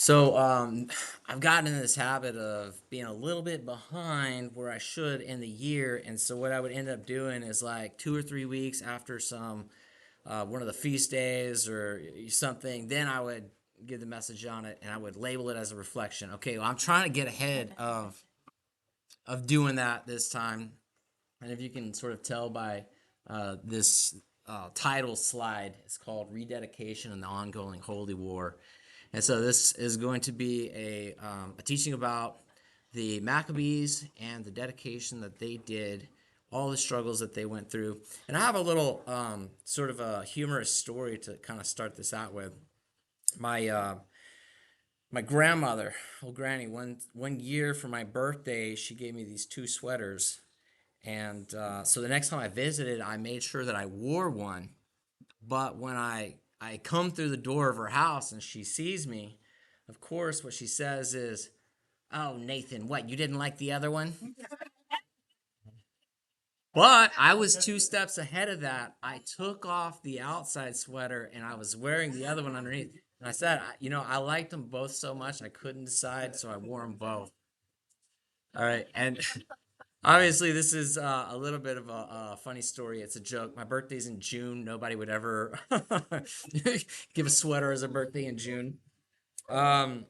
So I've gotten in this habit of being a little bit behind where I should in the year, and so what I would end up doing is like 2 or 3 weeks after some one of the feast days or something, then I would give the message on it and I would label it as a reflection. Okay, well, I'm trying to get ahead of doing that this time, and if you can sort of tell by this title slide, it's called Rededication and the Ongoing Holy War. And so this is going to be a teaching about the Maccabees and the dedication that they did, all the struggles that they went through. And I have a little sort of a humorous story to kind of start this out with. My my grandmother, old granny, one year for my birthday, she gave me these two sweaters. And so the next time I visited, I made sure that I wore one. But when I come through the door of her house and she sees me, of course, what she says is, "Oh, Nathan, what, you didn't like the other one?" But I was 2 steps ahead of that. I took off the outside sweater and I was wearing the other one underneath. And I said, I liked them both so much I couldn't decide, so I wore them both. All right. And obviously, this is a little bit of a funny story. It's a joke. My birthday's in June. Nobody would ever give a sweater as a birthday in June. Um,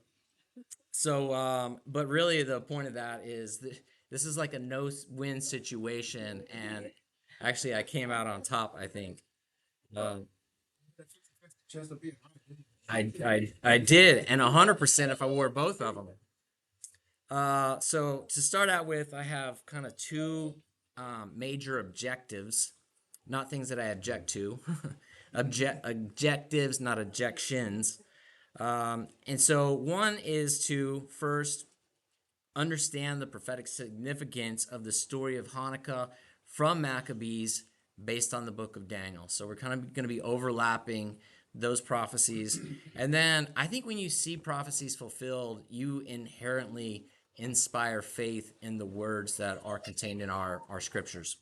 but really, the point of that is that this is like a no-win situation, and actually, I came out on top, I think. Um, I did, and 100% if I wore both of them. So to start out with, I have kind of two major objectives, not things that I object to, objectives, not objections. And so one is to first understand the prophetic significance of the story of Hanukkah from Maccabees based on the book of Daniel. So we're kind of going to be overlapping those prophecies. And then I think when you see prophecies fulfilled, you inherently inspire faith in the words that are contained in our scriptures.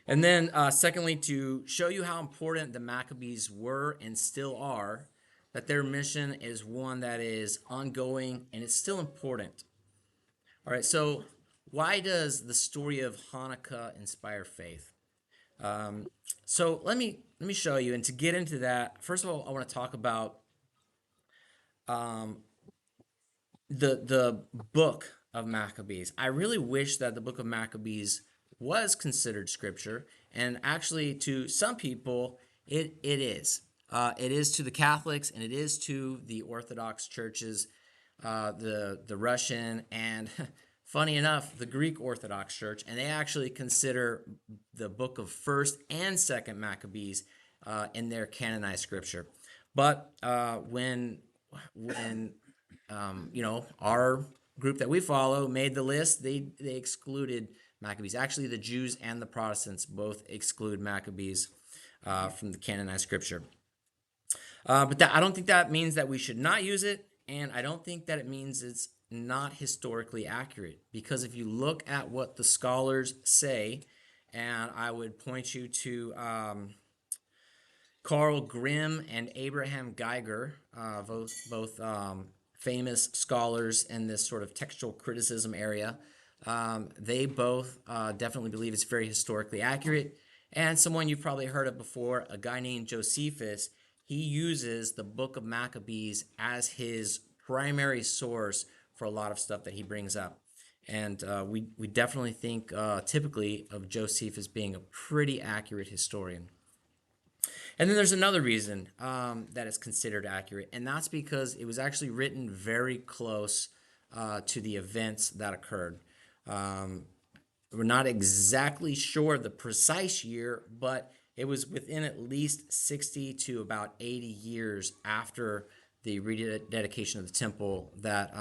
And then, secondly, to show you how important the Maccabees were and still are, that their mission is one that is ongoing and it's still important. All right, so why does the story of Hanukkah inspire faith? Um, so let me show you. And to get into that, first of all, I want to talk about um, the book of Maccabees. I really wish that the book of Maccabees was considered scripture, and actually, to some people, it is. It is to the Catholics, and it is to the Orthodox churches, the Russian, and funny enough, the Greek Orthodox Church, and they actually consider the book of First and Second Maccabees in their canonized scripture. But when our group that we follow made the list, they excluded Maccabees. Actually, the Jews and the Protestants both exclude Maccabees from the canonized scripture. But I don't think that means that we should not use it, and I don't think that it means it's not historically accurate. Because if you look at what the scholars say, and I would point you to Carl Grimm and Abraham Geiger, both famous scholars in this sort of textual criticism area. They both definitely believe it's very historically accurate. And someone you've probably heard of before, a guy named Josephus, he uses the Book of Maccabees as his primary source for a lot of stuff that he brings up. And we definitely think typically of Josephus being a pretty accurate historian. And then there's another reason that it's considered accurate, and that's because it was actually written very close to the events that occurred. Um, we're not exactly sure the precise year, but it was within at least 60 to about 80 years after the rededication of the temple that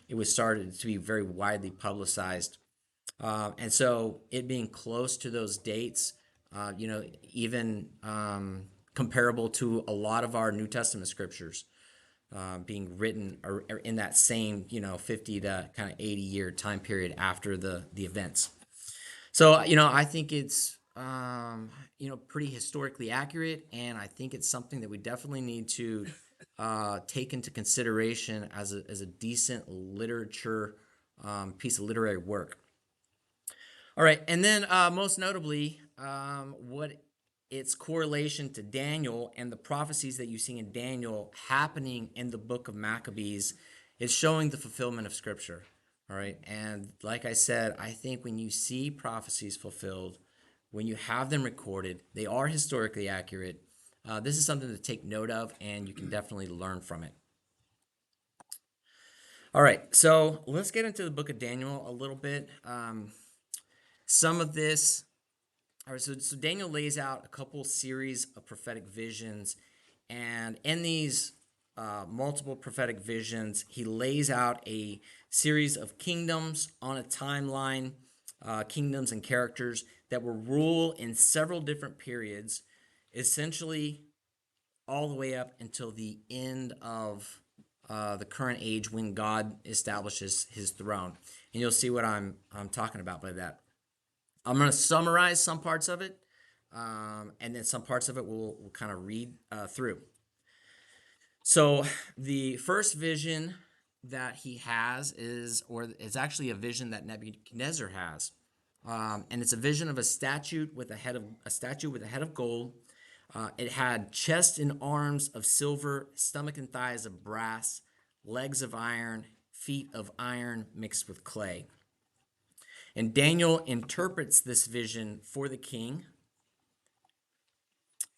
it was started to be very widely publicized. And so it being close to those dates, even comparable to a lot of our New Testament scriptures being written or in that same, 50 to kind of 80-year time period after the events. So, I think it's, pretty historically accurate, and I think it's something that we definitely need to take into consideration as a decent literature piece of literary work. All right, and then most notably, what its correlation to Daniel and the prophecies that you see in Daniel happening in the book of Maccabees is showing the fulfillment of Scripture. All right, and like I said, I think when you see prophecies fulfilled, when you have them recorded, they are historically accurate. This is something to take note of, and you can definitely learn from it. All right, so let's get into the book of Daniel a little bit. Some of this All right, so Daniel lays out a couple series of prophetic visions, and in these multiple prophetic visions, he lays out a series of kingdoms on a timeline, kingdoms and characters that will rule in several different periods, essentially all the way up until the end of the current age when God establishes his throne. And you'll see what I'm talking about by that. I'm going to summarize some parts of it, and then some parts of it we'll kind of read through. So the first vision that he has or it's actually a vision that Nebuchadnezzar has, and it's a vision of a statue with a head of gold. It had chest and arms of silver, stomach and thighs of brass, legs of iron, feet of iron mixed with clay. And Daniel interprets this vision for the king.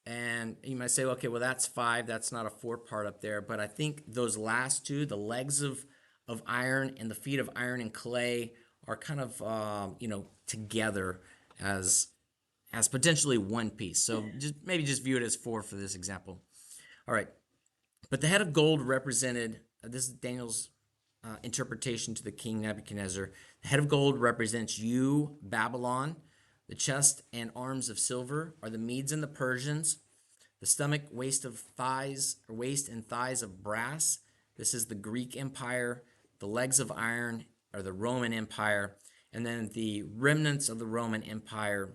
And you might say, okay, well, that's 5. That's not a 4 part up there. But I think those last two, the legs of iron and the feet of iron and clay, are kind of, together as potentially one piece. So just view it as 4 for this example. All right. But the head of gold represented, this is Daniel's interpretation to the king Nebuchadnezzar. The head of gold represents you, Babylon. The chest and arms of silver are the Medes and the Persians. The stomach, waist and thighs of brass. This is the Greek Empire. The legs of iron are the Roman Empire. And then the remnants of the Roman Empire,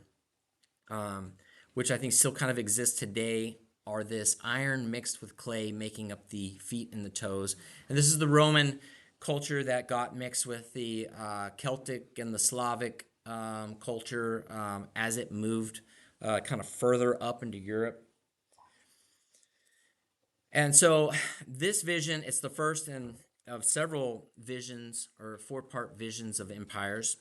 which I think still kind of exists today, are this iron mixed with clay, making up the feet and the toes. And this is the Roman culture that got mixed with the Celtic and the Slavic culture as it moved kind of further up into Europe. And so this vision, it's the first of several visions or 4-part visions of empires.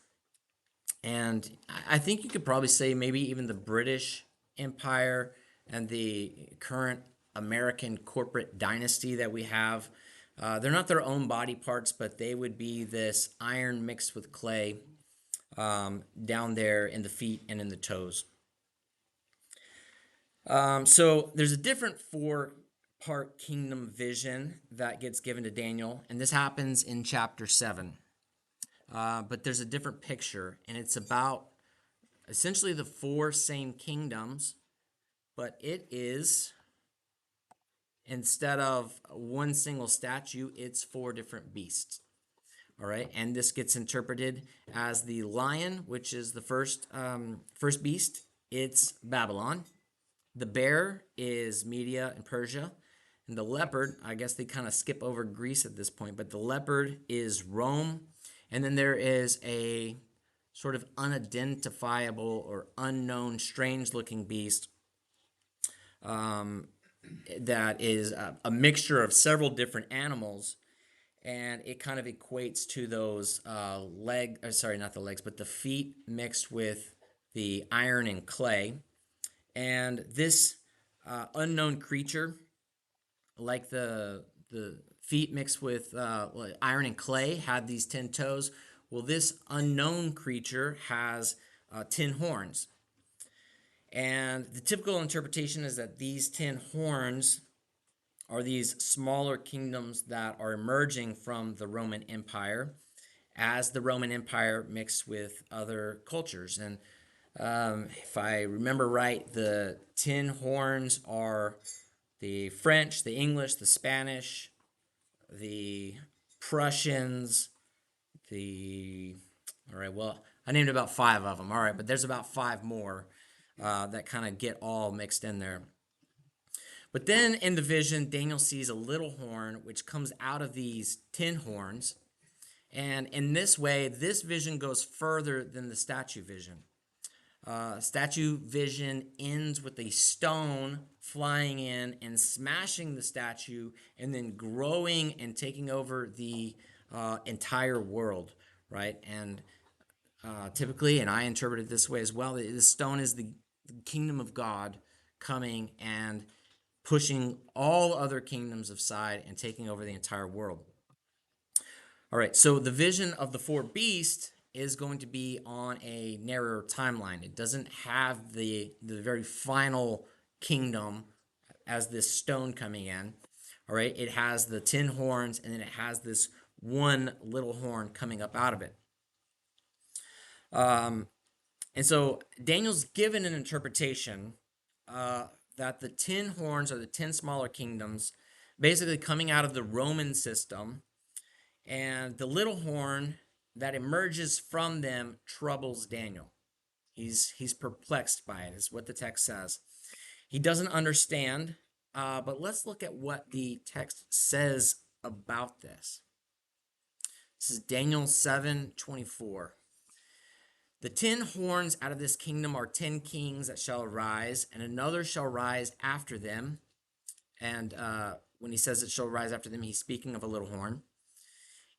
And I think you could probably say maybe even the British Empire and the current American corporate dynasty that we have, they're not their own body parts, but they would be this iron mixed with clay down there in the feet and in the toes. So there's a different 4-part kingdom vision that gets given to Daniel, and this happens in chapter 7. But there's a different picture, and it's about essentially the 4 same kingdoms, but it is, instead of one single statue, it's 4 different beasts. All right, and this gets interpreted as the lion, which is the first beast. It's Babylon. The bear is Media and Persia. And the leopard, I guess they kind of skip over Greece at this point, but the leopard is Rome. And then there is a sort of unidentifiable or unknown, strange-looking beast that is a mixture of several different animals, and it kind of equates to those not the legs, but the feet mixed with the iron and clay. And this unknown creature, like the feet mixed with iron and clay, had these 10 toes. Well, this unknown creature has 10 horns. And the typical interpretation is that these 10 horns are these smaller kingdoms that are emerging from the Roman Empire as the Roman Empire mixed with other cultures. And if I remember right, the 10 horns are the French, the English, the Spanish, the Prussians, all right, well, I named about 5 of them. All right, but there's about 5 more that kind of get all mixed in there. But then in the vision, Daniel sees a little horn which comes out of these 10 horns. And in this way, this vision goes further than the statue vision. Statue vision ends with a stone flying in and smashing the statue and then growing and taking over the entire world, right? And typically, and I interpret it this way as well, the stone is the kingdom of God coming and pushing all other kingdoms aside and taking over the entire world. All right, so the vision of the four beasts is going to be on a narrower timeline. It doesn't have the very final kingdom as this stone coming in. All right, it has the 10 horns, and then it has this one little horn coming up out of it. And so Daniel's given an interpretation that the 10 horns are the 10 smaller kingdoms, basically coming out of the Roman system, and the little horn that emerges from them troubles Daniel. He's perplexed by it, is what the text says. He doesn't understand, but let's look at what the text says about this. This is Daniel 7:24. The 10 horns out of this kingdom are 10 kings that shall arise, and another shall rise after them. And when he says it shall rise after them, he's speaking of a little horn.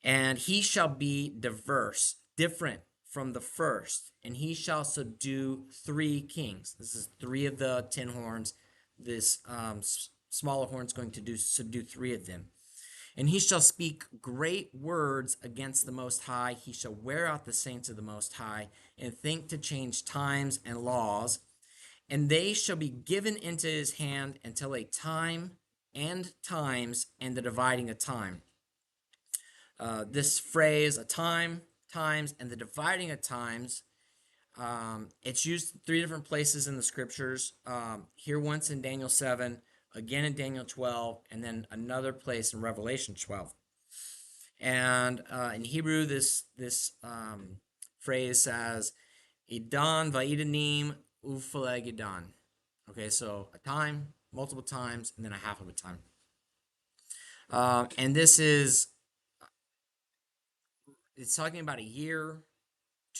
And he shall be diverse, different from the first, and he shall subdue 3 kings. This is 3 of the 10 horns. This smaller horn is going to subdue 3 of them. And he shall speak great words against the Most High. He shall wear out the saints of the Most High and think to change times and laws. And they shall be given into his hand until a time and times and the dividing of time. This phrase, a time, times, and the dividing of times, it's used 3 different places in the scriptures. Here once in Daniel 7, again in Daniel 12, and then another place in Revelation 12. And in Hebrew, this phrase says, Idan va'idanim ufalegidan. Okay, so a time, multiple times, and then a half of a time. And this is, it's talking about a year,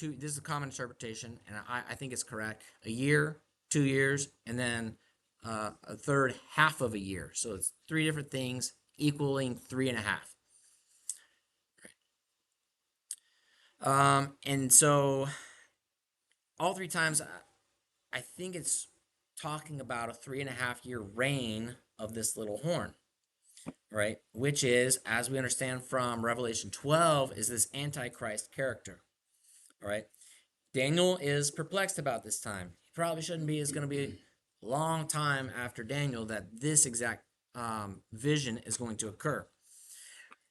this is a common interpretation, and I think it's correct. A year, 2 years, and then a third half of a year. So it's 3 different things equaling 3.5. And so all 3 times, I think it's talking about a 3.5-year reign of this little horn, right? Which is, as we understand from Revelation 12, is this Antichrist character, all right? Daniel is perplexed about this time. He probably shouldn't be. It's going to be a long time after Daniel that this exact vision is going to occur.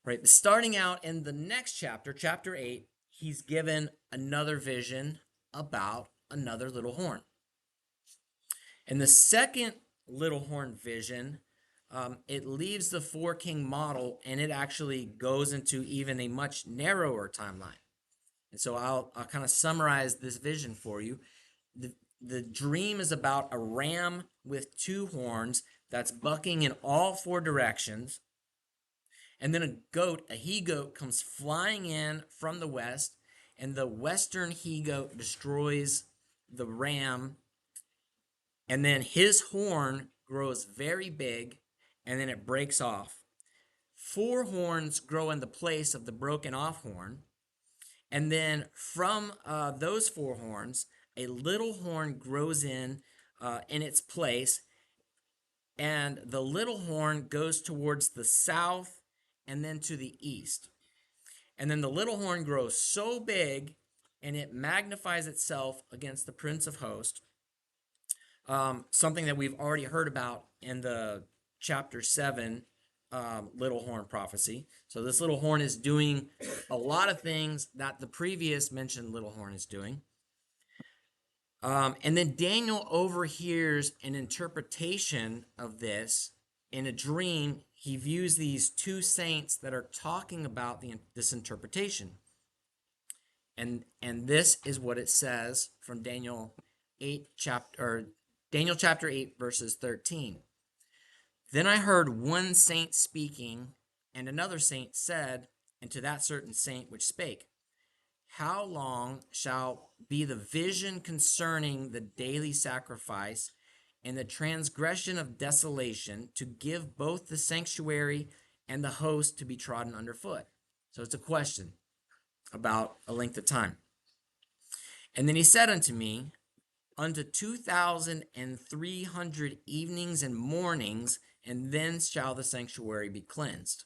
Right. Starting out in the next chapter, chapter 8, he's given another vision about another little horn. In the second little horn vision, it leaves the 4-king model and it actually goes into even a much narrower timeline. And so I'll kind of summarize this vision for you. The dream is about a ram with 2 horns that's bucking in all 4 directions. And then a he-goat comes flying in from the west, and the western he-goat destroys the ram. And then his horn grows very big, and then it breaks off. 4 horns grow in the place of the broken off horn. And then from those 4 horns, a little horn grows in its place, and the little horn goes towards the south and then to the east. And then the little horn grows so big, and it magnifies itself against the Prince of Hosts, something that we've already heard about in the chapter 7 little horn prophecy. So this little horn is doing a lot of things that the previous mentioned little horn is doing. And then Daniel overhears an interpretation of this in a dream. He views these 2 saints that are talking about this interpretation. And this is what it says from Daniel chapter 8 verses 13. Then I heard one saint speaking, and another saint said, and to that certain saint which spake, how long shall be the vision concerning the daily sacrifice and the transgression of desolation, to give both the sanctuary and the host to be trodden underfoot? So it's a question about a length of time. And then he said unto me, unto 2,300 evenings and mornings, and then shall the sanctuary be cleansed.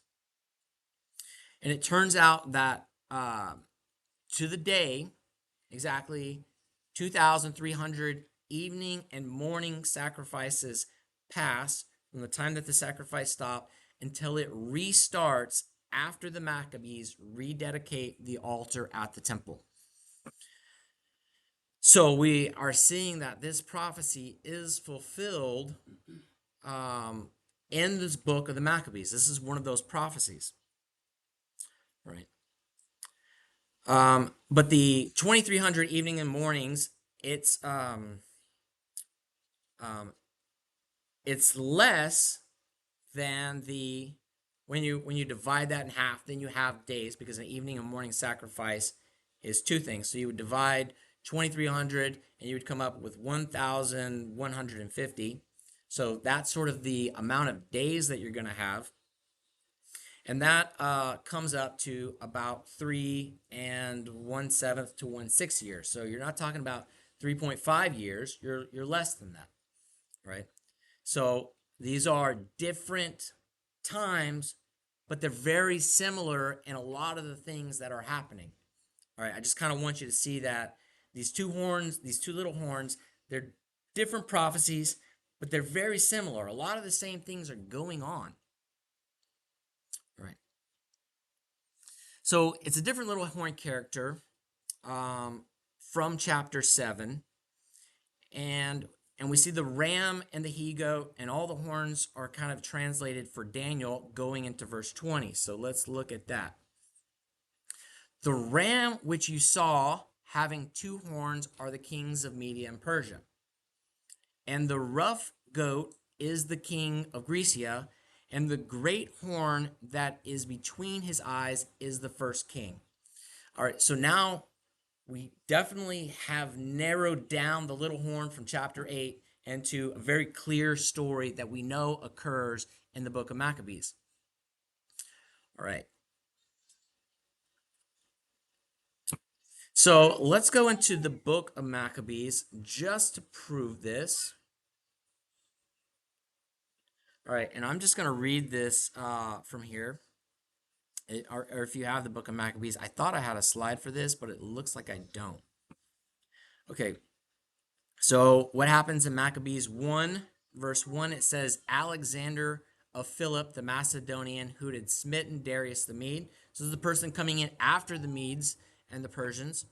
And it turns out that to the day, exactly 2,300 evening and morning sacrifices pass from the time that the sacrifice stopped until it restarts after the Maccabees rededicate the altar at the temple. So we are seeing that this prophecy is fulfilled in this book of the Maccabees. This is one of those prophecies, right? But the 2,300 evening and mornings, it's less than the when you divide that in half, then you have days, because an evening and morning sacrifice is two things. So you would divide 2,300 and you would come up with 1,150. So that's sort of the amount of days that you're going to have. And that comes up to about 3 1/7 to 1/6 years. So you're not talking about 3.5 years. You're less than that, right? So these are different times, but they're very similar in a lot of the things that are happening. All right, I just kind of want you to see that these two horns, these two little horns, they're different prophecies, but they're very similar. A lot of the same things are going on. All right. So it's a different little horn character from chapter 7. And we see the ram and the he-goat, and all the horns are kind of translated for Daniel going into verse 20. So let's look at that. The ram which you saw having two horns are the kings of Media and Persia. And the rough goat is the king of Grecia, and the great horn that is between his eyes is the first king. All right, so now we definitely have narrowed down the little horn from chapter 8 into a very clear story that we know occurs in the book of Maccabees. All right. So let's go into the book of Maccabees just to prove this. All right, and I'm just going to read this from here. Or if you have the book of Maccabees, I thought I had a slide for this, but it looks like I don't. Okay, so what happens in Maccabees 1, verse 1, it says, Alexander of Philip the Macedonian, who had smitten Darius the Mede. So this is the person coming in after the Medes and the Persians,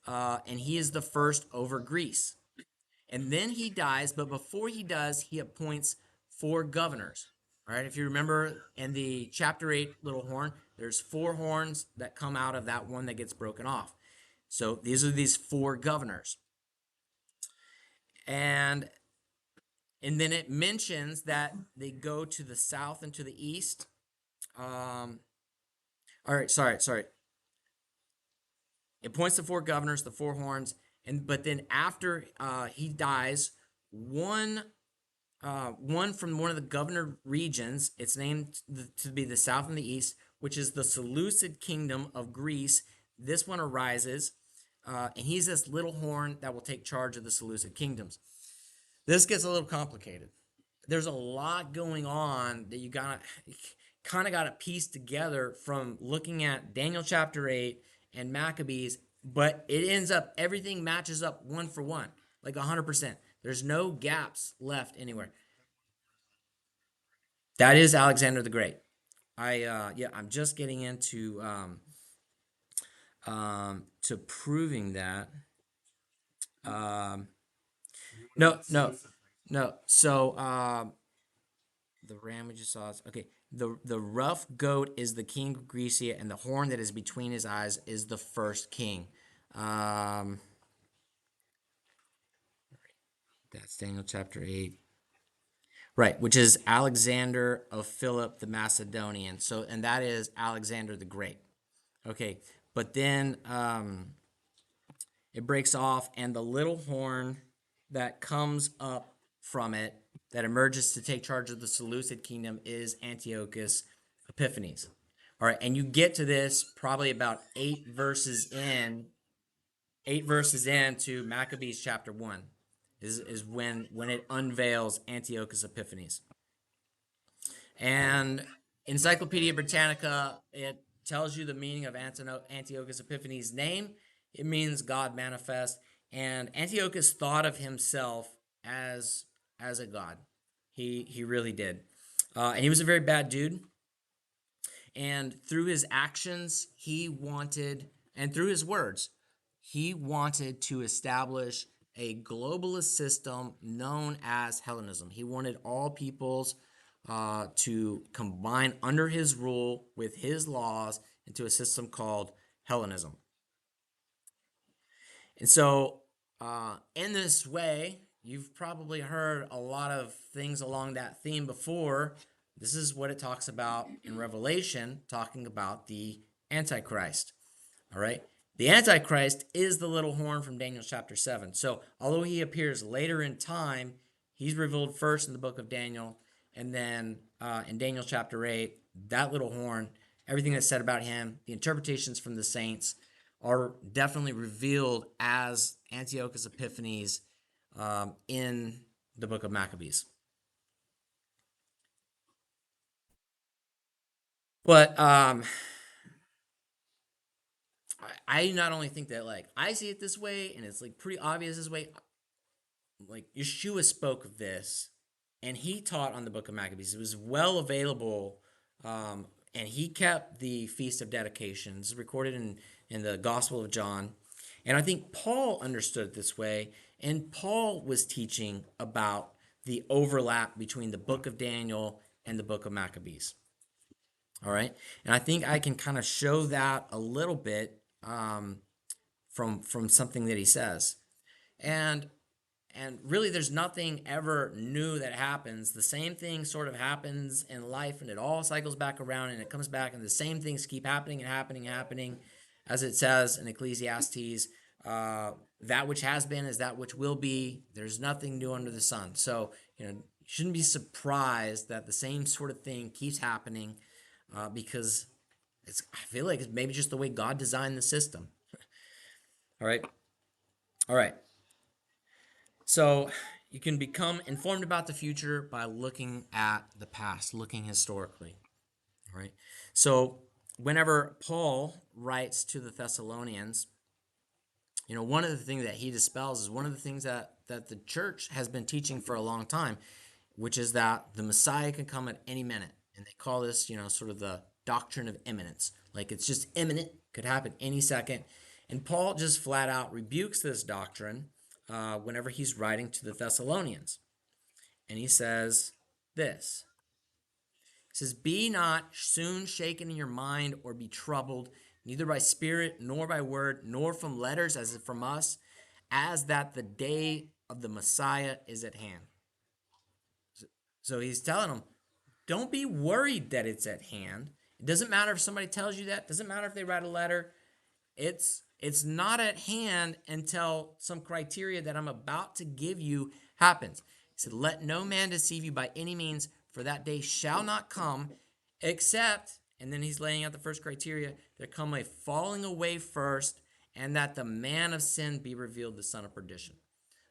and he is the first over Greece. And then he dies, but before he does, he appoints 4 governors. All right, if you remember in the chapter 8 little horn, there's 4 horns that come out of that one that gets broken off. So these are these 4 governors. And then it mentions that they go to the south and to the east. All right, sorry. It points to 4 governors, the 4 horns, but then after he dies, one from one of the governor regions, it's named to be the south and the east, which is the Seleucid kingdom of Greece. This one arises, and he's this little horn that will take charge of the Seleucid kingdoms. This gets a little complicated. There's a lot going on that you kind of got to piece together from looking at Daniel chapter 8 and Maccabees, but it ends up, everything matches up one for one, like 100%. There's no gaps left anywhere. That is Alexander the Great. I'm just getting into to proving that. Um, no. So the ram we just saw is okay. The rough goat is the king of Grecia, and the horn that is between his eyes is the first king. Um, that's Daniel chapter 8. Right, which is Alexander of Philip the Macedonian. So, and that is Alexander the Great. Okay, but then it breaks off, and the little horn that comes up from it that emerges to take charge of the Seleucid kingdom is Antiochus Epiphanes. All right, and you get to this probably about 8 verses into Maccabees chapter 1 is when it unveils Antiochus Epiphanes. And Encyclopedia Britannica, it tells you the meaning of Antiochus Epiphanes' name. It means God manifest. And Antiochus thought of himself as a god. He really did. And he was a very bad dude. And through his actions, and through his words, he wanted to establish a globalist system known as Hellenism. He wanted all peoples to combine under his rule with his laws into a system called Hellenism. And so, in this way, you've probably heard a lot of things along that theme before. This is what it talks about in Revelation, talking about the Antichrist. All right. The Antichrist is the little horn from Daniel chapter 7. So, although he appears later in time, he's revealed first in the book of Daniel. And then in Daniel chapter 8, that little horn, everything that's said about him, the interpretations from the saints are definitely revealed as Antiochus Epiphanes in the book of Maccabees. But I not only think that like I see it this way, and it's like pretty obvious this way. Like Yeshua spoke of this, and he taught on the book of Maccabees. It was well available, and he kept the feast of dedications recorded in the Gospel of John. And I think Paul understood it this way, and Paul was teaching about the overlap between the book of Daniel and the book of Maccabees. All right, and I think I can kind of show that a little bit from something that he says, and really there's nothing ever new that happens. The same thing sort of happens in life, and it all cycles back around, and it comes back, and the same things keep happening and happening and happening, as it says in Ecclesiastes. That which has been is that which will be. There's nothing new under the sun. So you shouldn't be surprised that the same sort of thing keeps happening, because I feel like it's maybe just the way God designed the system. All right. All right. So you can become informed about the future by looking at the past, looking historically. All right. So whenever Paul writes to the Thessalonians, one of the things that he dispels is one of the things that the church has been teaching for a long time, which is that the Messiah can come at any minute. And they call this, sort of the doctrine of imminence. Like it's just imminent, could happen any second. And Paul just flat out rebukes this doctrine whenever he's writing to the Thessalonians. And he says this. He says, "Be not soon shaken in your mind or be troubled, neither by spirit, nor by word, nor from letters as if from us, as that the day of the Messiah is at hand." So he's telling them, don't be worried that it's at hand. It doesn't matter if somebody tells you that. It doesn't matter if they write a letter. It's not at hand until some criteria that I'm about to give you happens. He said, "Let no man deceive you by any means, for that day shall not come, except," and then he's laying out the first criteria, "there come a falling away first, and that the man of sin be revealed, the son of perdition."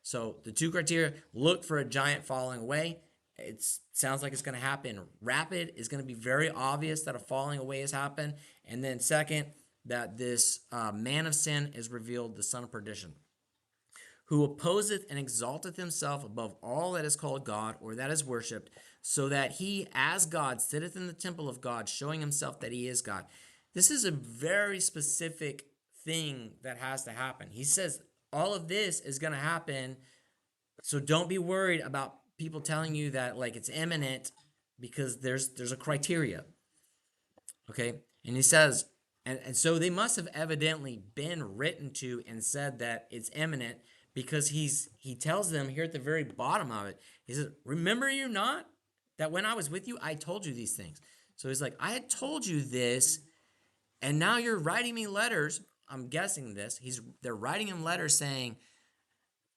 So the two criteria: look for a giant falling away. It sounds like it's going to happen rapid. It's going to be very obvious that a falling away has happened. And then second, that this man of sin is revealed, the son of perdition, who opposeth and exalteth himself above all that is called God or that is worshipped, so that he as God sitteth in the temple of God, showing himself that he is God. This is a very specific thing that has to happen. He says all of this is going to happen, so don't be worried about people telling you that like it's imminent, because there's a criteria. Okay, and he says, and so they must have evidently been written to and said that it's imminent, because he tells them here at the very bottom of it, he says, "Remember you not that when I was with you, I told you these things. So he's like, I had told you this, and now you're writing me letters. I'm guessing this. They're writing him letters saying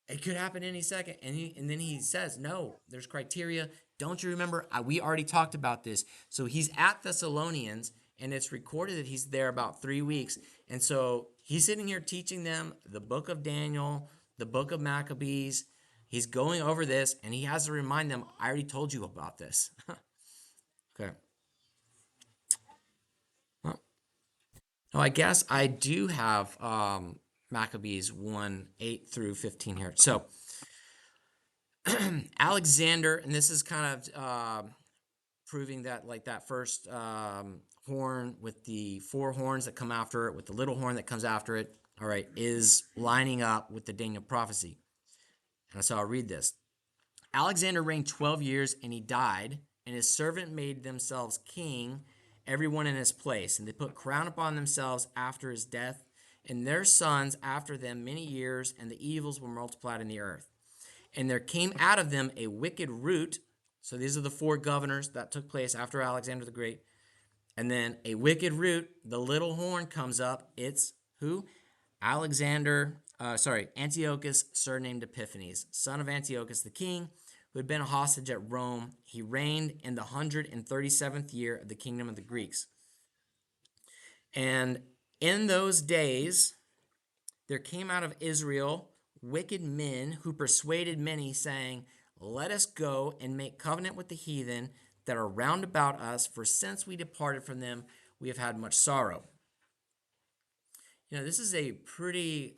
it could happen any second. And then he says, no, there's criteria. Don't you remember? We already talked about this. So he's at Thessalonians, and it's recorded that he's there about 3 weeks. And so he's sitting here teaching them the book of Daniel, the book of Maccabees. He's going over this, and he has to remind them, I already told you about this. Okay. Well, I guess I do have Maccabees 1 8 through 15 here. So Alexander, and this is kind of proving that, like that first horn with the four horns that come after it, with the little horn that comes after it, all right, is lining up with the Daniel prophecy. And so I'll read this. Alexander reigned 12 years, and he died, and his servant made themselves king, everyone in his place. And they put crown upon themselves after his death, and their sons after them many years, and the evils were multiplied in the earth. And there came out of them a wicked root. So these are the four governors that took place after Alexander the Great. And then a wicked root, the little horn comes up. It's who? Antiochus, surnamed Epiphanes, son of Antiochus the king, who had been a hostage at Rome. He reigned in the 137th year of the kingdom of the Greeks. And in those days, there came out of Israel wicked men who persuaded many, saying, let us go and make covenant with the heathen that are round about us, for since we departed from them, we have had much sorrow. This is a pretty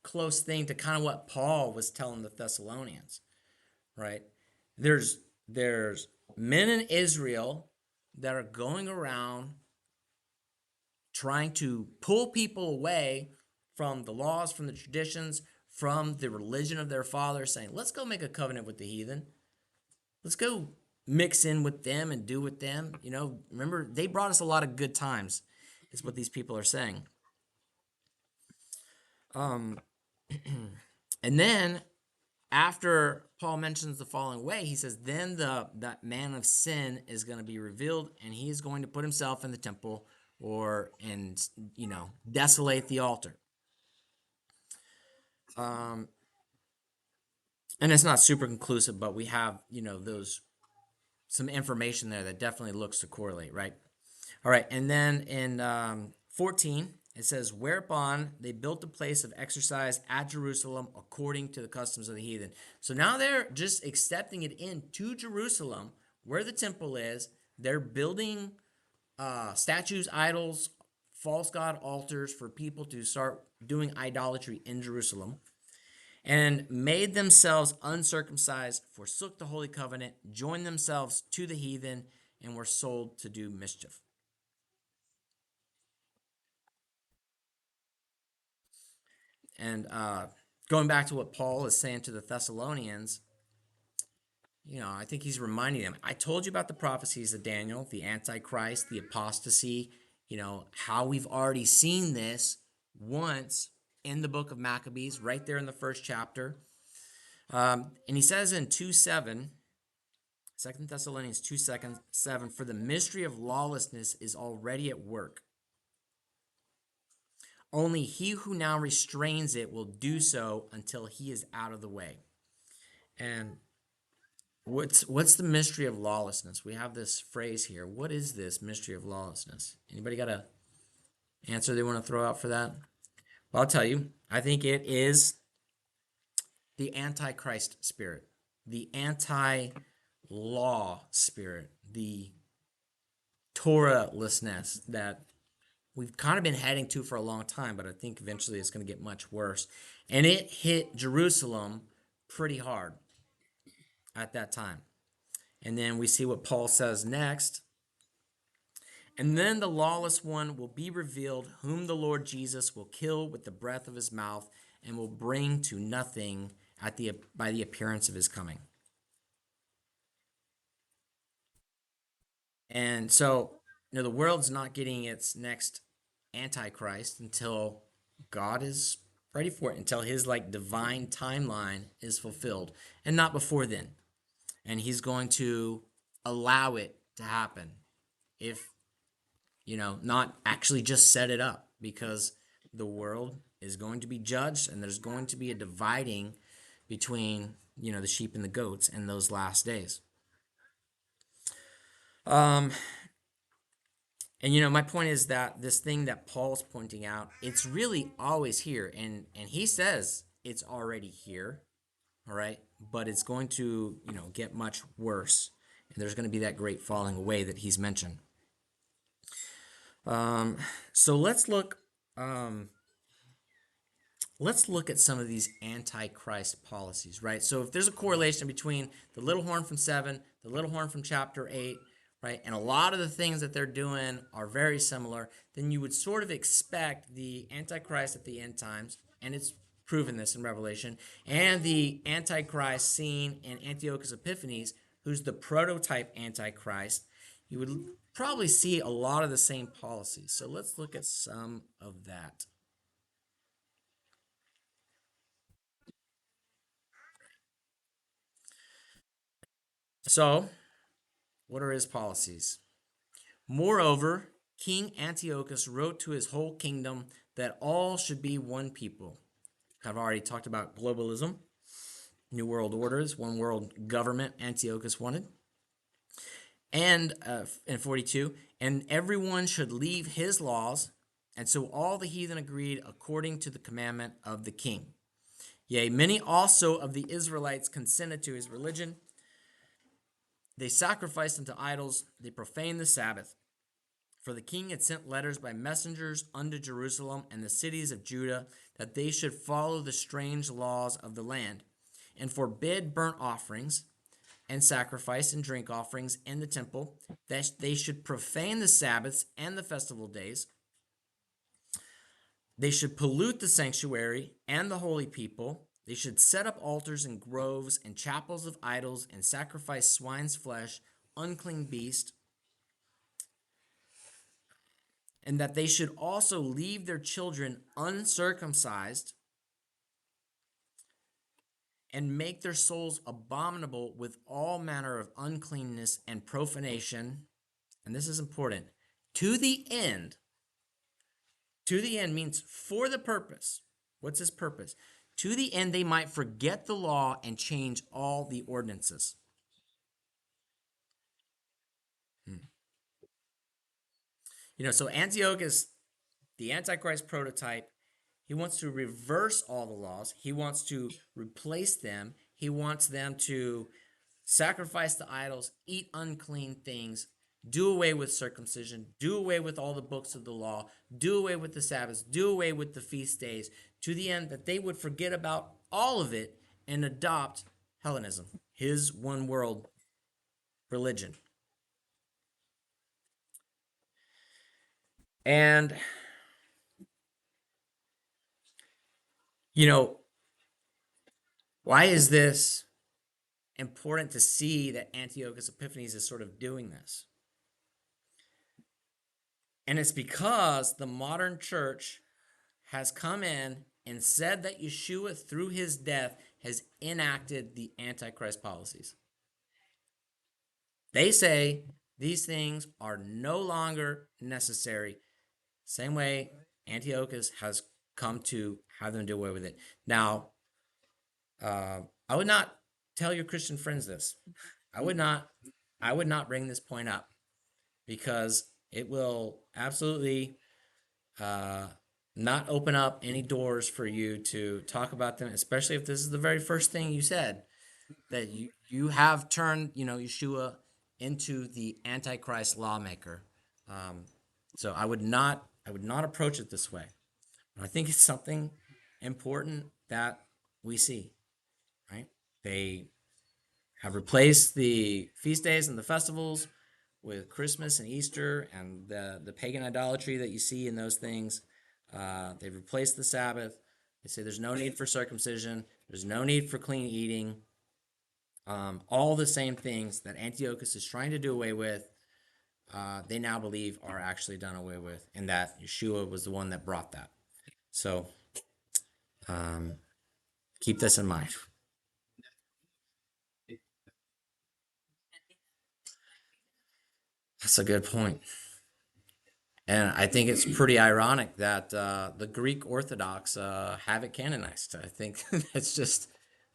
close thing to kind of what Paul was telling the Thessalonians, right? There's men in Israel that are going around trying to pull people away from the laws, from the traditions, from the religion of their fathers, saying, let's go make a covenant with the heathen. Let's go mix in with them and do with them. Remember, they brought us a lot of good times, is what these people are saying. And then after Paul mentions the following way, he says, then that man of sin is going to be revealed, and he is going to put himself in the temple and desolate the altar. And it's not super conclusive, but we have, some information there that definitely looks to correlate, right? All right, and then in 14, it says, whereupon they built a place of exercise at Jerusalem according to the customs of the heathen. So now they're just accepting it into Jerusalem, where the temple is. They're building statues, idols, false god altars for people to start doing idolatry in Jerusalem, and made themselves uncircumcised, forsook the holy covenant, joined themselves to the heathen, and were sold to do mischief. And going back to what Paul is saying to the Thessalonians, I think he's reminding them, I told you about the prophecies of Daniel, the Antichrist, the apostasy, how we've already seen this once in the book of Maccabees, right there in the first chapter. And he says in 2:7, 2 Thessalonians 2:7, for the mystery of lawlessness is already at work. Only he who now restrains it will do so until he is out of the way. And what's the mystery of lawlessness? We have this phrase here. What is this mystery of lawlessness? Anybody got an answer they want to throw out for that? Well, I'll tell you. I think it is the Antichrist spirit, the anti-law spirit, the Torahlessness that we've kind of been heading to for a long time, but I think eventually it's going to get much worse. And it hit Jerusalem pretty hard at that time. And then we see what Paul says next. And then the lawless one will be revealed, whom the Lord Jesus will kill with the breath of his mouth and will bring to nothing by the appearance of his coming. And so, the world's not getting its next Antichrist until God is ready for it, until his divine timeline is fulfilled, and not before then. and he's going to allow it to happen if, not actually just set it up, because the world is going to be judged and there's going to be a dividing between, the sheep and the goats in those last days. Um, and my point is that this thing that Paul's pointing out, it's really always here, and he says it's already here, all right, but it's going to, get much worse, and there's going to be that great falling away that he's mentioned. Um, so Um, let's look at some of these antichrist policies, right? So if there's a correlation between the little horn from 7, the little horn from chapter 8, right, and a lot of the things that they're doing are very similar, then you would sort of expect the antichrist at the end times, and it's proven this in Revelation, and the antichrist seen in Antiochus Epiphanes, who's the prototype antichrist, you would probably see a lot of the same policies. So let's look at some of that. So, what are his policies? Moreover, King Antiochus wrote to his whole kingdom that all should be one people. I've already talked about globalism, New World Orders, one world government Antiochus wanted. And in 42, and everyone should leave his laws. And so all the heathen agreed according to the commandment of the king. Yea, many also of the Israelites consented to his religion. They sacrificed unto idols, they profaned the Sabbath. For the king had sent letters by messengers unto Jerusalem and the cities of Judah, that they should follow the strange laws of the land, and forbid burnt offerings, and sacrifice and drink offerings in the temple, that they should profane the Sabbaths and the festival days. They should pollute the sanctuary and the holy people. They should set up altars and groves and chapels of idols, and sacrifice swine's flesh, unclean beast, and that they should also leave their children uncircumcised, and make their souls abominable with all manner of uncleanness and profanation. And this is important. To the end, to the end means for the purpose. What's his purpose? To the end they might forget the law and change all the ordinances. So Antiochus, the Antichrist prototype, he wants to reverse all the laws. He wants to replace them. He wants them to sacrifice to idols, eat unclean things, do away with circumcision, do away with all the books of the law, do away with the Sabbaths, do away with the feast days, to the end that they would forget about all of it and adopt Hellenism, his one world religion. And, you know, why is this important to see that Antiochus Epiphanes is sort of doing this? And it's because the modern church has come in and said that Yeshua, through his death, has enacted the Antichrist policies. They say these things are no longer necessary. Same way Antiochus has come to have them do away with it. Now, I would not tell your Christian friends this. I would not. I would not bring this point up, because it will absolutely uh, not open up any doors for you to talk about them, especially if this is the very first thing you said, that you have turned, Yeshua into the Antichrist lawmaker. Um, so I would not approach it this way. But I think it's something important that we see, right? They have replaced the feast days and the festivals with Christmas and Easter and the pagan idolatry that you see in those things. They've replaced the Sabbath. They say there's no need for circumcision. There's no need for clean eating. All the same things that Antiochus is trying to do away with, they now believe are actually done away with, and that Yeshua was the one that brought that. So um, keep this in mind. That's a good point. And I think it's pretty ironic that the Greek Orthodox have it canonized. I think that's just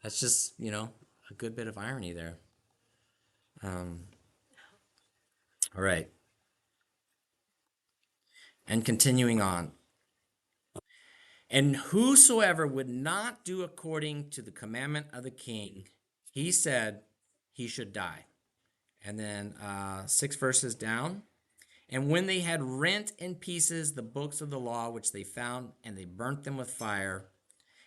a good bit of irony there. Um, all right, and continuing on, and whosoever would not do according to the commandment of the king, he said he should die. And then 6 verses down. And when they had rent in pieces the books of the law which they found, and they burnt them with fire,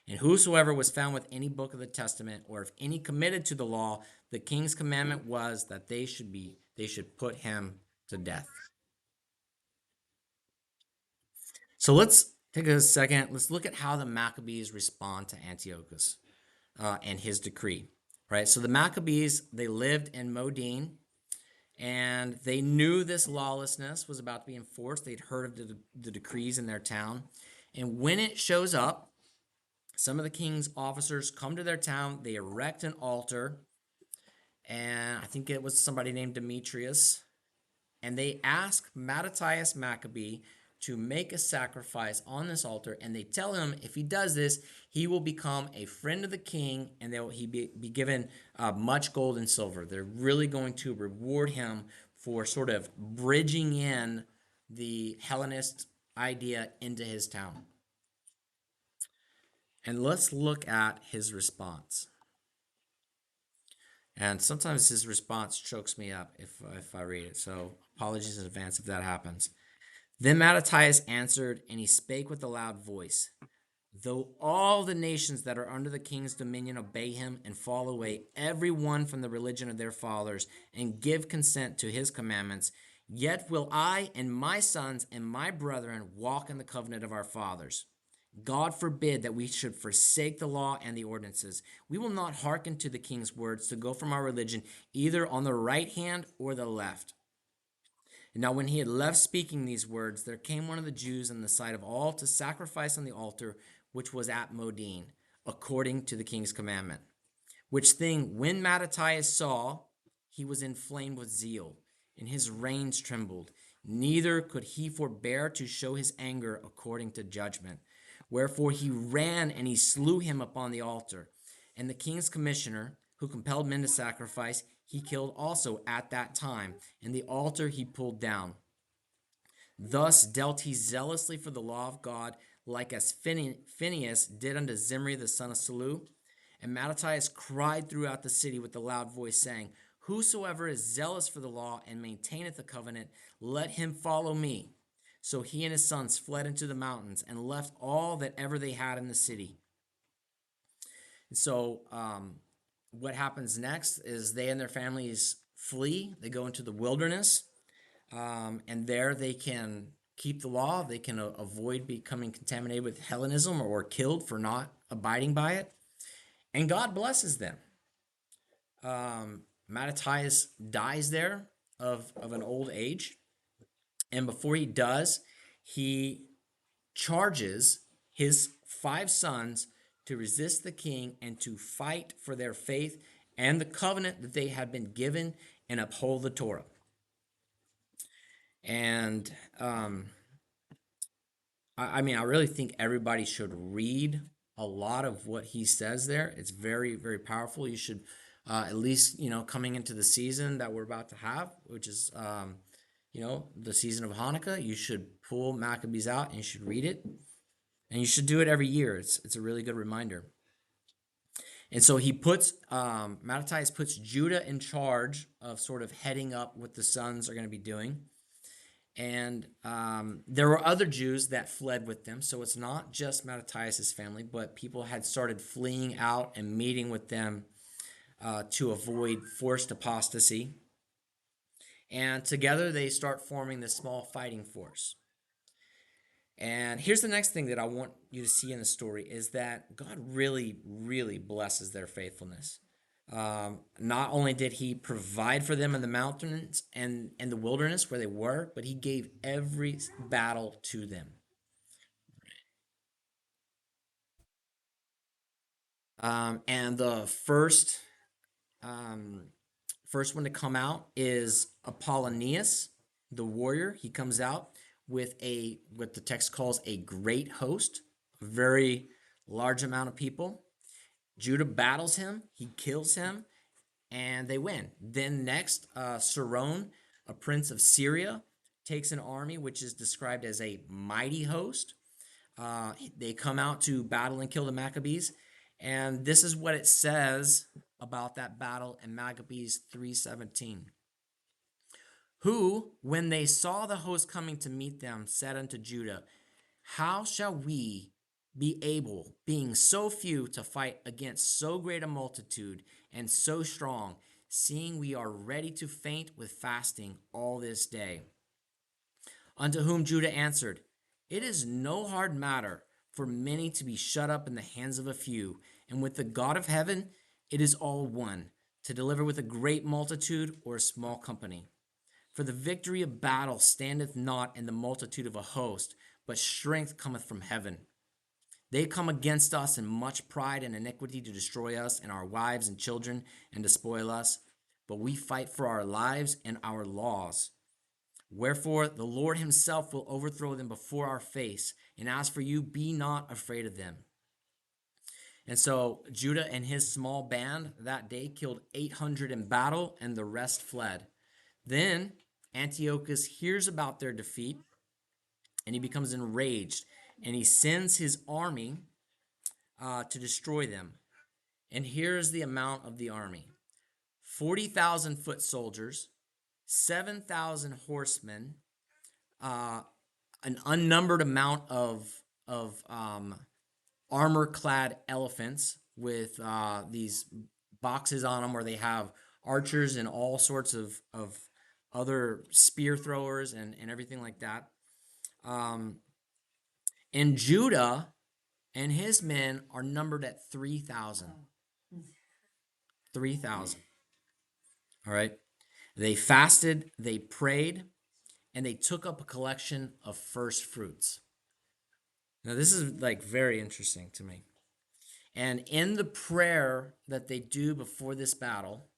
and whosoever was found with any book of the testament, or if any committed to the law, the king's commandment was that they should put him to death. So let's take a second. Let's look at how the Maccabees respond to Antiochus and his decree. Right. So the Maccabees, they lived in Modin, and they knew this lawlessness was about to be enforced. They'd heard of the decrees in their town, and when it shows up, some of the king's officers come to their town. They erect an altar, and I think it was somebody named Demetrius, and they ask Mattathias Maccabee to make a sacrifice on this altar, and they tell him if he does this, he will become a friend of the king, and he be given much gold and silver. They're really going to reward him for sort of bridging in the Hellenist idea into his town. And let's look at his response. And sometimes his response chokes me up if I read it. So apologies in advance if that happens. Then Mattathias answered, and he spake with a loud voice. Though all the nations that are under the king's dominion obey him and fall away, every one from the religion of their fathers, and give consent to his commandments, yet will I and my sons and my brethren walk in the covenant of our fathers. God forbid that we should forsake the law and the ordinances. We will not hearken to the king's words to go from our religion either on the right hand or the left. And now, when he had left speaking these words, there came one of the Jews in the sight of all to sacrifice on the altar which was at Modin, according to the king's commandment. Which thing, when Mattathias saw, he was inflamed with zeal, and his reins trembled. Neither could he forbear to show his anger according to judgment. Wherefore he ran and he slew him upon the altar. And the king's commissioner, who compelled men to sacrifice, he killed also at that time, and the altar he pulled down. Thus dealt he zealously for the law of God, like as Phinehas did unto Zimri the son of Salu. And Mattathias cried throughout the city with a loud voice, saying, Whosoever is zealous for the law and maintaineth the covenant, let him follow me. So he and his sons fled into the mountains and left all that ever they had in the city. And so, what happens next is they and their families flee. They go into the wilderness, and there they can keep the law. They can avoid becoming contaminated with Hellenism or killed for not abiding by it. And God blesses them. Mattathias dies there of an old age. And before he does, he charges his 5 sons to resist the king and to fight for their faith and the covenant that they had been given and uphold the Torah. And I mean, I really think everybody should read a lot of what he says there. It's very, very powerful. You should at least, coming into the season that we're about to have, which is, the season of Hanukkah, you should pull Maccabees out and you should read it. And you should do it every year. It's a really good reminder. And so Mattathias puts Judah in charge of sort of heading up what the sons are going to be doing. And there were other Jews that fled with them. So it's not just Mattathias' family, but people had started fleeing out and meeting with them to avoid forced apostasy. And together they start forming this small fighting force. And here's the next thing that I want you to see in the story is that God really, really blesses their faithfulness. Not only did he provide for them in the mountains and the wilderness where they were, but he gave every battle to them. And the first one to come out is Apollonius. the warrior, he comes out with a what the text calls a great host, a very large amount of people. Judah battles him, he kills him, and they win. Then next, Saron, a prince of Syria, takes an army which is described as a mighty host. They come out to battle and kill the Maccabees, and this is what it says about that battle in Maccabees 3:17. Who, when they saw the host coming to meet them, said unto Judah, how shall we be able, being so few, to fight against so great a multitude and so strong, seeing we are ready to faint with fasting all this day? Unto whom Judah answered, it is no hard matter for many to be shut up in the hands of a few, and with the God of heaven it is all one, to deliver with a great multitude or a small company. For the victory of battle standeth not in the multitude of a host, but strength cometh from heaven. They come against us in much pride and iniquity to destroy us and our wives and children and to spoil us. But we fight for our lives and our laws. Wherefore the Lord himself will overthrow them before our face. And as for you, be not afraid of them. And so Judah and his small band that day killed 800 in battle, and the rest fled. Then Antiochus hears about their defeat, and he becomes enraged, and he sends his army to destroy them. And here's the amount of the army: 40,000 foot soldiers, 7,000 horsemen, uh, an unnumbered amount of armor-clad elephants with these boxes on them where they have archers and all sorts of other spear throwers and everything like that. And Judah and his men are numbered at 3,000. 3,000. All right. They fasted, they prayed, and they took up a collection of first fruits. Now, this is like very interesting to me. And in the prayer that they do before this battle,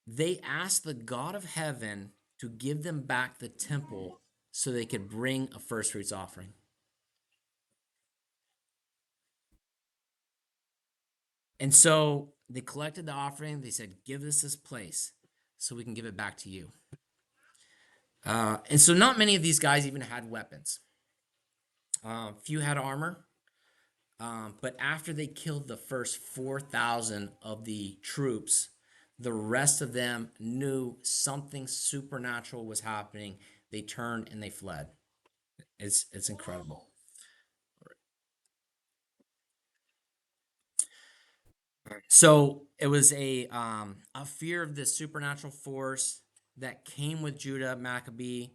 they ask the God of heaven to give them back the temple so they could bring a first fruits offering. And so they collected the offering. They said, give us this place so we can give it back to you. And so not many of these guys even had weapons. Few had armor. But after they killed the first 4,000 of the troops, the rest of them knew something supernatural was happening. They turned and they fled. It's incredible. So it was a fear of this supernatural force that came with Judah Maccabee,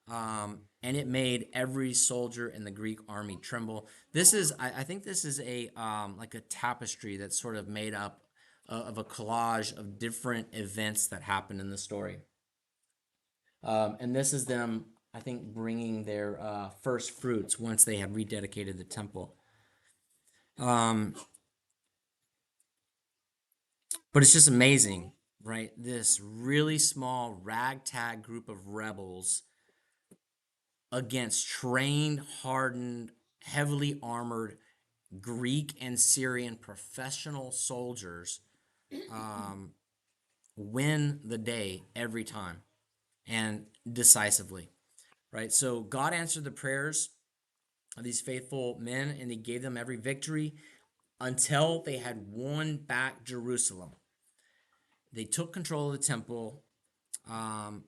and it made every soldier in the Greek army tremble. This is, I think, this is a like a tapestry that's sort of made up of a collage of different events that happened in the story. And this is them, I think, bringing their first fruits once they had rededicated the temple. Um, But it's just amazing, right? This really small ragtag group of rebels against trained, hardened, heavily armored Greek and Syrian professional soldiers um, win the day every time and decisively, right? So God answered the prayers of these faithful men, and he gave them every victory until they had won back Jerusalem. They took control of the temple. Um,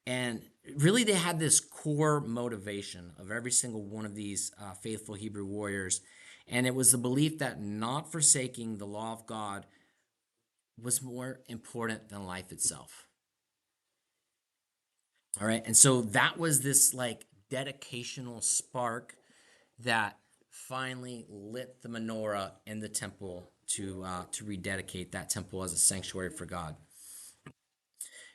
And really, they had this core motivation of every single one of these faithful Hebrew warriors. And it was the belief that not forsaking the law of God was more important than life itself. All right. And so that was this like dedicational spark that finally lit the menorah in the temple to rededicate that temple as a sanctuary for God.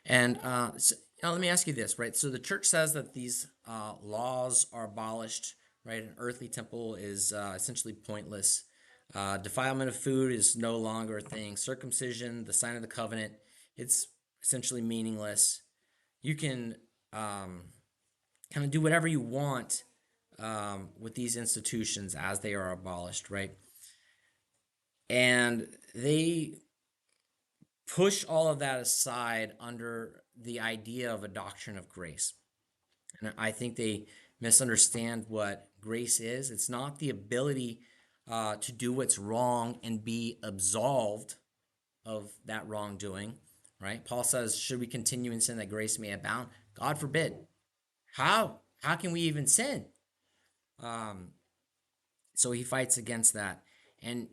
And so, let me ask you this, right? So the church says that these laws are abolished, right? An earthly temple is essentially pointless. Defilement of food is no longer a thing. Circumcision, the sign of the covenant, it's essentially meaningless. you can kind of do whatever you want with these institutions as they are abolished, right? And they push all of that aside under the idea of a doctrine of grace. And I think they misunderstand what grace is. It's not the ability to do what's wrong and be absolved of that wrongdoing, right? Paul says, should we continue in sin that grace may abound? God forbid. How? How can we even sin? Um, so he fights against that. And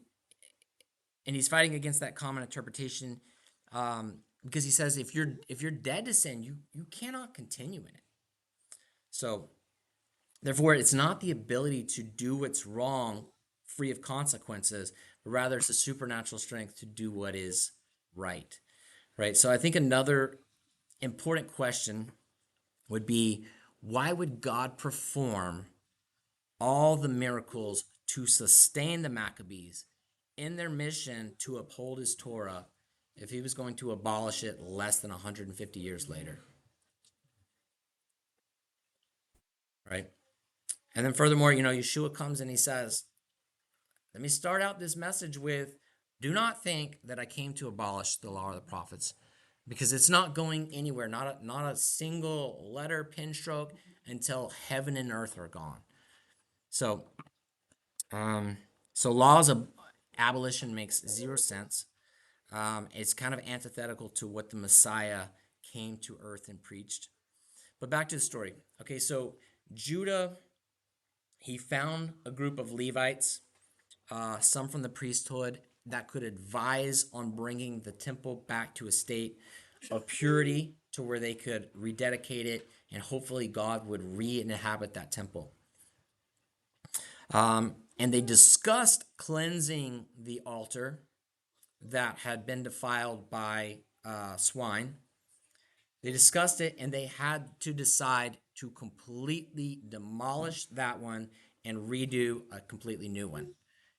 he's fighting against that common interpretation because he says if you're dead to sin, you cannot continue in it. So therefore, it's not the ability to do what's wrong free of consequences, but rather it's the supernatural strength to do what is right. Right. So I think another important question would be, why would God perform all the miracles to sustain the Maccabees in their mission to uphold his Torah if he was going to abolish it less than 150 years later? Right. And then furthermore, Yeshua comes and he says, let me start out this message with, do not think that I came to abolish the law or the prophets, because it's not going anywhere, not a single letter, pin stroke, until heaven and earth are gone. So, um, so laws of abolition makes zero sense. It's kind of antithetical to what the Messiah came to earth and preached. But back to the story. Okay, so Judah, he found a group of Levites, some from the priesthood, that could advise on bringing the temple back to a state of purity to where they could rededicate it, and hopefully God would re-inhabit that temple. And they discussed cleansing the altar that had been defiled by swine. They discussed it, and they had to decide to completely demolish that one and redo a completely new one.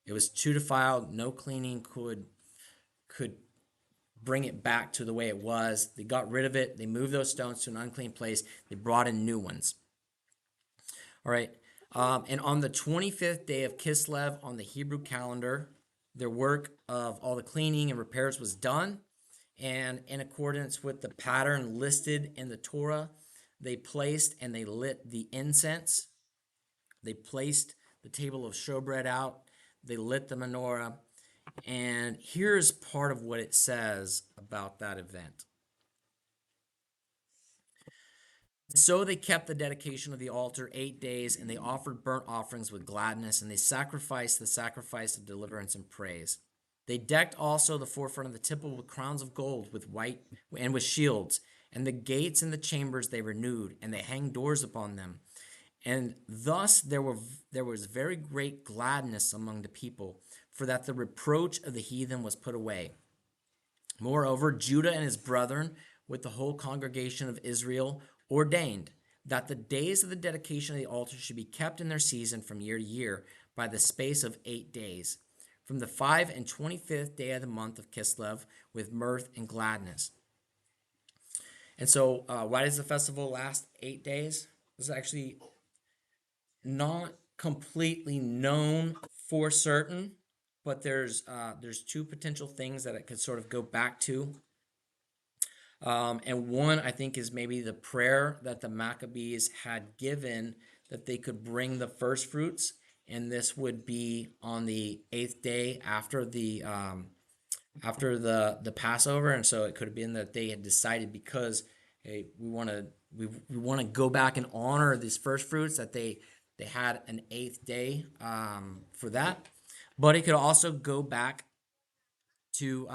It was too defiled. No cleaning could bring it back to the way it was. They got rid of it. They moved those stones to an unclean place. They brought in new ones. All right. And on the 25th day of Kislev on the Hebrew calendar, their work of all the cleaning and repairs was done. And in accordance with the pattern listed in the Torah, they placed and they lit the incense. They placed the table of showbread out. They lit the menorah. And here's part of what it says about that event. So they kept the dedication of the altar 8 days, and they offered burnt offerings with gladness, and they sacrificed the sacrifice of deliverance and praise. They decked also the forefront of the temple with crowns of gold, with white and with shields, and the gates and the chambers they renewed, and they hanged doors upon them. And thus there was very great gladness among the people, for that the reproach of the heathen was put away. Moreover, Judah and his brethren, with the whole congregation of Israel, ordained that the days of the dedication of the altar should be kept in their season from year to year by the space of 8 days, from the 25th day of the month of Kislev, with mirth and gladness. And so, why does the festival last 8 days? This is actually not completely known for certain, but there's two potential things that it could sort of go back to. And one, I think, is maybe the prayer that the Maccabees had given that they could bring the first fruits, and this would be on the 8th day after the Passover, and so it could have been that they had decided, because hey, we want to go back and honor these first fruits, that they had an 8th day for that. But it could also go back to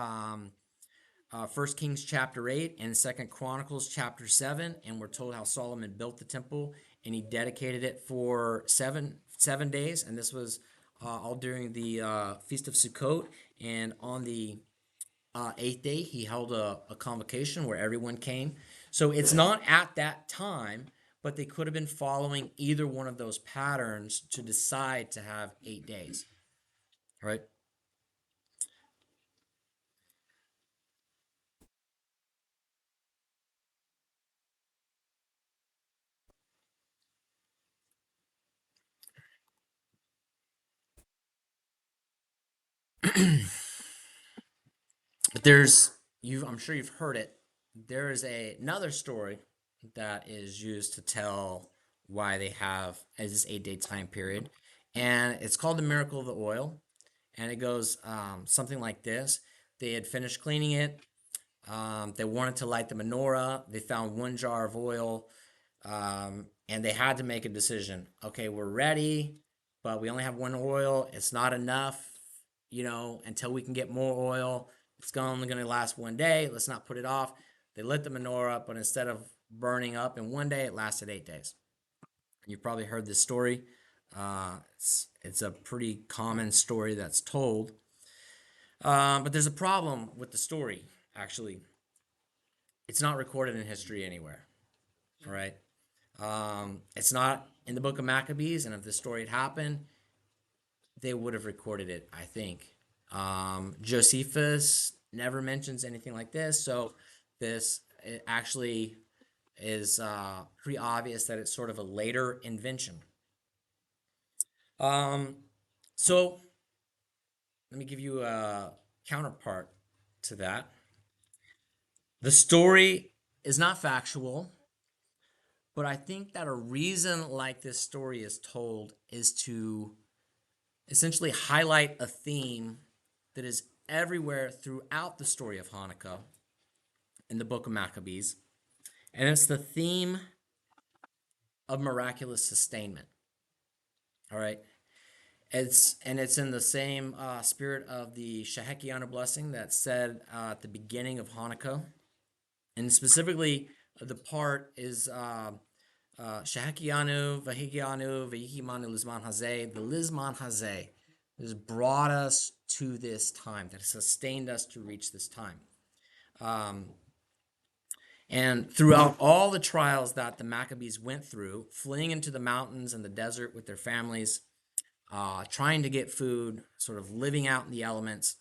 1 Kings chapter 8 and 2 Chronicles chapter 7, and we're told how Solomon built the temple and he dedicated it for seven days, and this was all during the Feast of Sukkot. And on the 8th day, he held a convocation where everyone came. So it's not at that time, but they could have been following either one of those patterns to decide to have 8 days, right? But there's you. I'm sure you've heard it. There is another story that is used to tell why they have this 8 day time period, and it's called the miracle of the oil. And it goes something like this: They had finished cleaning it. They wanted to light the menorah. They found one jar of oil, and they had to make a decision. Okay, we're ready, but we only have one oil. It's not enough, until we can get more oil. It's only going to last one day. Let's not put it off. They lit the menorah, but instead of burning up in one day, it lasted 8 days. You've probably heard this story. It's a pretty common story that's told. But there's a problem with the story, actually. It's not recorded in history anywhere. All right. It's not in the book of Maccabees, and if this story had happened, they would have recorded it, I think. Josephus never mentions anything like this, so this it actually is pretty obvious that it's sort of a later invention. Um, so let me give you a counterpart to that. The story is not factual, but I think that a reason like this story is told is to essentially highlight a theme that is everywhere throughout the story of Hanukkah in the book of Maccabees. And it's the theme of miraculous sustainment. All right. It's in the same spirit of the Shehekianu blessing that's said at the beginning of Hanukkah. And specifically, the part is Shehekianu, Vahigianu, Vahikimanu, Lizman Hazeh. The Lizman Hazeh has brought us to this time, that has sustained us to reach this time. And throughout all the trials that the Maccabees went through, fleeing into the mountains and the desert with their families, trying to get food, sort of living out in the elements.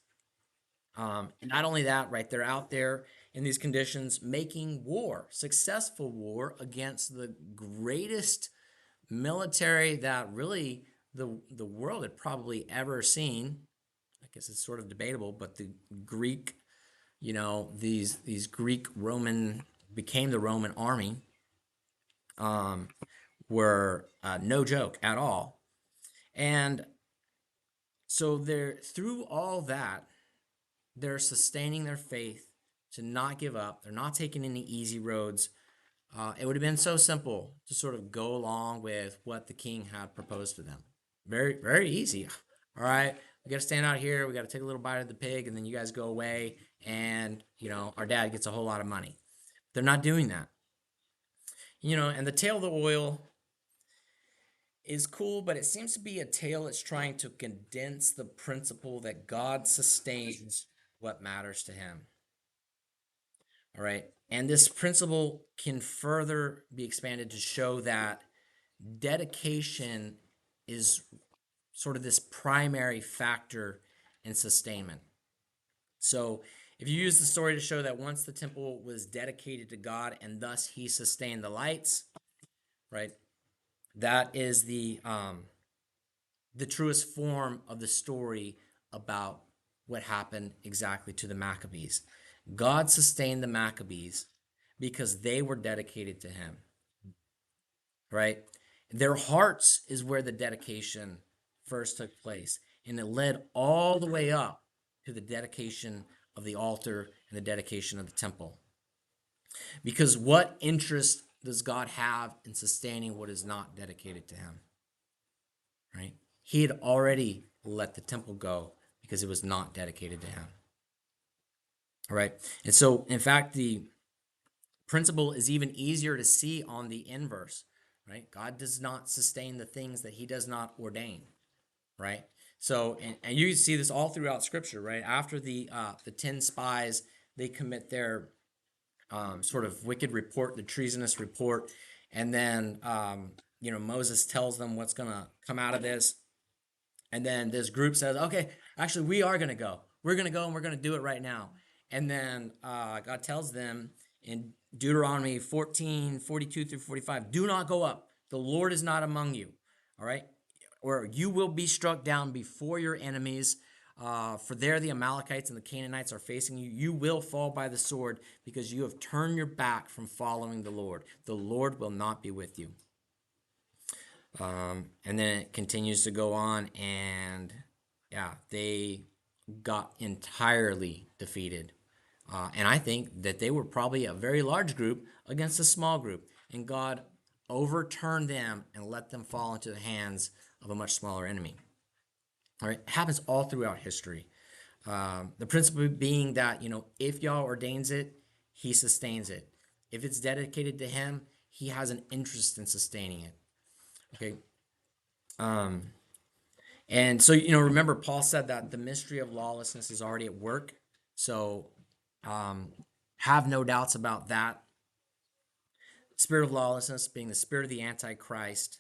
And not only that, right, they're out there in these conditions making war, successful war against the greatest military that really the world had probably ever seen. I guess it's sort of debatable, but the Greek, these Greek Roman became the Roman army, were no joke at all. And so they're through all that, they're sustaining their faith to not give up. They're not taking any easy roads. It would have been so simple to sort of go along with what the king had proposed to them. Very, very easy. All right, we got to stand out here. We got to take a little bite of the pig, and then you guys go away, and our dad gets a whole lot of money. They're not doing that. And the tale of the oil is cool, but it seems to be a tale that's trying to condense the principle that God sustains what matters to him. All right. And this principle can further be expanded to show that dedication is sort of this primary factor in sustainment. So, if you use the story to show that once the temple was dedicated to God and thus he sustained the lights, right? That is the truest form of the story about what happened exactly to the Maccabees. God sustained the Maccabees because they were dedicated to him, right? Their hearts is where the dedication first took place, and it led all the way up to the dedication of the altar and the dedication of the temple. Because what interest does God have in sustaining what is not dedicated to him? Right? He had already let the temple go because it was not dedicated to him. All right. And so, in fact, the principle is even easier to see on the inverse, right? God does not sustain the things that he does not ordain, right? So, and you see this all throughout Scripture, right? After the 10 spies, they commit their sort of wicked report, the treasonous report, and then Moses tells them what's going to come out of this. And then this group says, okay, actually, we are going to go. We're going to go and we're going to do it right now. And then God tells them in Deuteronomy 14:42 through 45, do not go up. The Lord is not among you. All right. Or you will be struck down before your enemies. For there the Amalekites and the Canaanites are facing you. You will fall by the sword because you have turned your back from following the Lord. The Lord will not be with you. And then it continues to go on, and yeah, they got entirely defeated. And I think that they were probably a very large group against a small group. And God overturned them and let them fall into the hands of a much smaller enemy. All right, it happens all throughout history. The principle being that, if Yah ordains it, he sustains it. If it's dedicated to him, he has an interest in sustaining it. Okay. And so, remember, Paul said that the mystery of lawlessness is already at work. So, have no doubts about that. Spirit of lawlessness being the spirit of the Antichrist,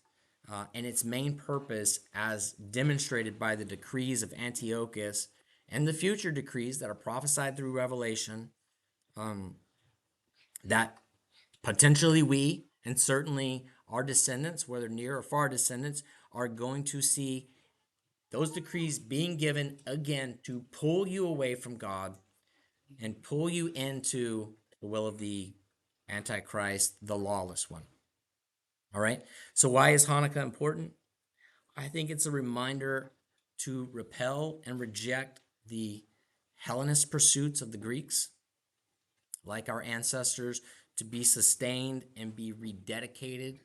and its main purpose, as demonstrated by the decrees of Antiochus and the future decrees that are prophesied through Revelation, that potentially we and certainly our descendants, whether near or far descendants, are going to see those decrees being given again to pull you away from God and pull you into the will of the Antichrist, the lawless one. All right. So why is Hanukkah important? I think it's a reminder to repel and reject the Hellenist pursuits of the Greeks, like our ancestors, to be sustained and be rededicated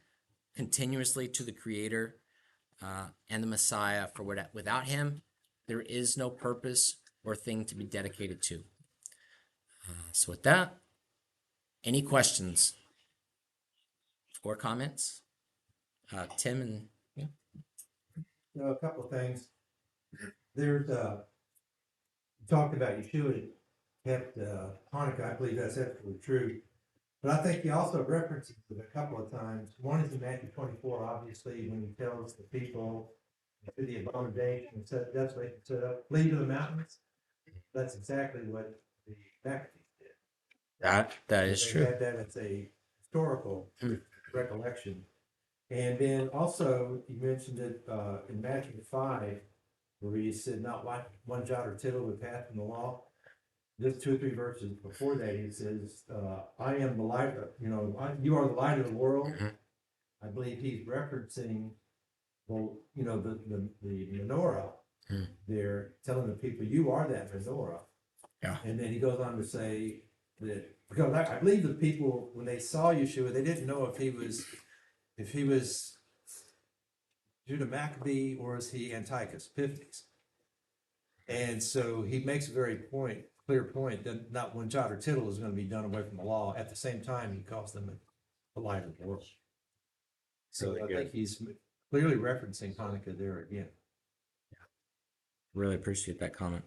continuously to the Creator and the Messiah. For without Him, there is no purpose or thing to be dedicated to. So with that, any questions or comments? Tim and A couple of things. There's talked about Yeshua kept Hanukkah. I believe that's absolutely true. But I think he also references it a couple of times. One is in Matthew 24, obviously, when he tells the people to the abomination, that's what he said, flee to the mountains. That's exactly what the Maccabees did. that is They true. had that as a historical recollection. And then also, you mentioned it in Matthew 5, where he said, not one jot or tittle would pass from the law. Just 2 or 3 verses before that, he says, I am the light, you are the light of the world. I believe he's referencing, the menorah. They're telling the people, you are that menorah. Yeah. And then he goes on to say that, because I believe the people, when they saw Yeshua, they didn't know if he was Judah Maccabee or is he Antiochus Epiphanes. And so he makes a very clear point that not one jot or tittle is going to be done away from the law. At the same time, he calls them the light of the world. So I think he's clearly referencing Hanukkah there again. Really appreciate that comment.